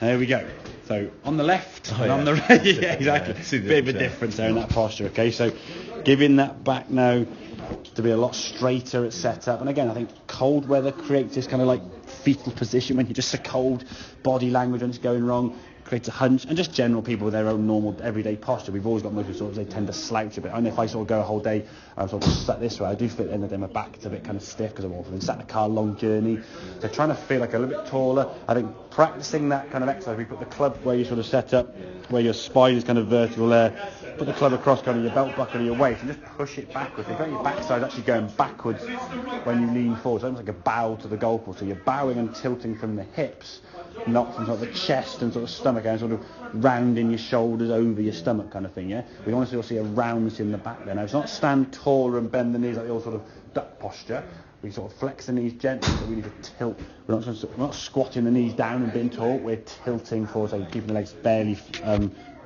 There we go. So on the left and on the right. Yeah, exactly. Bit of a difference there in that posture. Okay, so giving that back now to be a lot straighter at setup. And again, I think cold weather creates this kind of like fetal position when you're just so cold, body language when it's going wrong, creates a hunch, and just general people with their own normal everyday posture. We've always got most of sort of, they tend to slouch a bit. I know if I sort of go a whole day, I'm sort of sat this way, I do feel at the end of the day my back's a bit kind of stiff because I've often been sat in a car, long journey. So trying to feel like a little bit taller. I think practicing that kind of exercise, we put the club where you sort of set up, where your spine is kind of vertical there, put the club across kind of your belt buckle of your waist and just push it backwards. You've got your backside actually going backwards when you lean forward. So it's almost like a bow to the goal ball. So you're bowing and tilting from the hips, not from sort of the chest and sort of stomach and sort of rounding your shoulders over your stomach kind of thing, yeah? We want to sort of see a roundness in the back there. Now, it's not stand taller and bend the knees like the old sort of duck posture. We sort of flex the knees gently, but we need to tilt. We're not squatting the knees down and being taut. We're tilting forward, so keeping the legs barely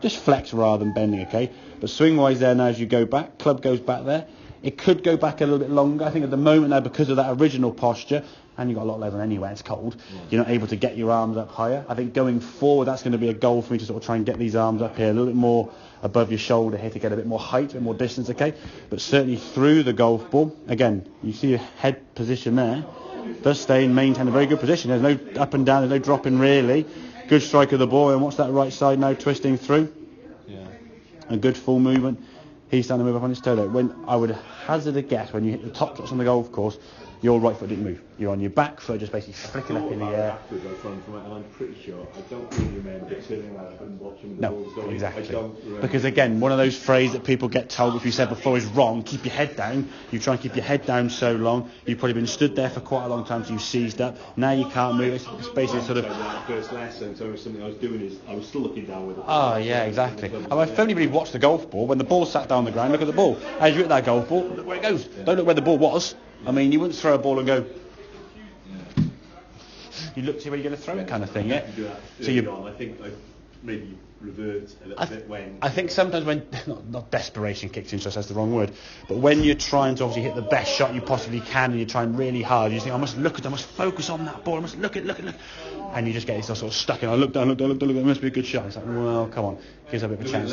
just flex rather than bending, okay? But swing-wise there now as you go back, club goes back there. It could go back a little bit longer. I think at the moment now, because of that original posture, and you've got a lot of leather anyway, it's cold, you're not able to get your arms up higher. I think going forward, that's going to be a goal for me to sort of try and get these arms up here a little bit more above your shoulder here to get a bit more height, a bit more distance, okay? But certainly through the golf ball, again, you see your head position there, does stay and maintain a very good position. There's no up and down, there's no dropping really. Good strike of the ball, and watch that right side now twisting through. Yeah. A good full movement. He's starting to move up on his toe there. When I would hazard a guess, when you hit the top shots on the golf course, your right foot didn't move. You're on your back foot, just basically flicking up in the air. And I'm pretty sure I don't really remember turning around and watching the ball going. Exactly. Because again, one of those phrases that people get told, if you said before, is wrong. Keep your head down. You try and keep your head down so long. You've probably been stood there for quite a long time, so you've seized up. Now you can't move. It's basically sort of. First lesson, so something I was doing is I was still looking down with it. Oh yeah, exactly. And if anybody watched the golf ball, when the ball sat down on the ground, look at the ball. As you hit that golf ball, look where it goes. Don't look where the ball was. I mean, you wouldn't throw a ball and go. You look to see where you're going to throw it, kind of thing, yeah. So I think I maybe revert a little bit when. I think sometimes when not desperation kicks in, so that's the wrong word, but when you're trying to obviously hit the best shot you possibly can, and you're trying really hard, you think I must focus on that ball, I must look, and you just get yourself sort of stuck in. I look down, it must be a good shot. It's like, well, come on, gives a bit of a chance.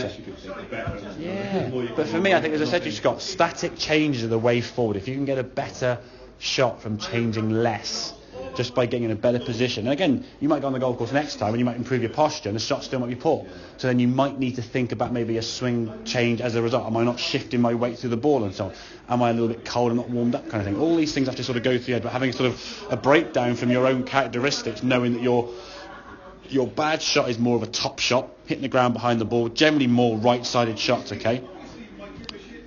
Yeah, but for me, I think, as I said to you, Scott, static changes are the way forward. If you can get a better shot from changing less, just by getting in a better position. And again, you might go on the golf course next time and you might improve your posture and the shot still might be poor. So then you might need to think about maybe a swing change as a result. Am I not shifting my weight through the ball and so on? Am I a little bit cold and not warmed up kind of thing? All these things have to sort of go through your head, but having sort of a breakdown from your own characteristics, knowing that your bad shot is more of a top shot, hitting the ground behind the ball, generally more right-sided shots, okay?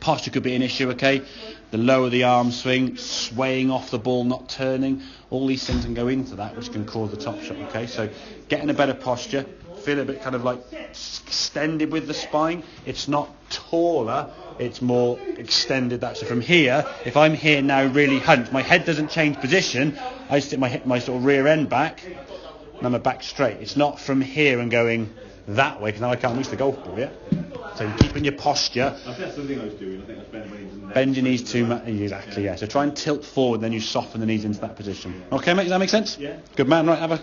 Posture could be an issue, okay? The lower the arm swing, swaying off the ball, not turning, all these things can go into that, which can cause the top shot, okay? So getting a better posture, feel a bit kind of like extended with the spine. It's not taller, it's more extended. So from here, if I'm here now really hunched, my head doesn't change position, I just hit my sort of rear end back, and I'm back straight. It's not from here and going that way, because now I can't reach the golf ball, yeah? So keeping your posture. I think that's the thing I was doing. I think that's bending my knees. Bend your knees too much. Exactly, yeah. So try and tilt forward, then you soften the knees into that position. Okay, mate, does that make sense? Yeah. Good man, right, have a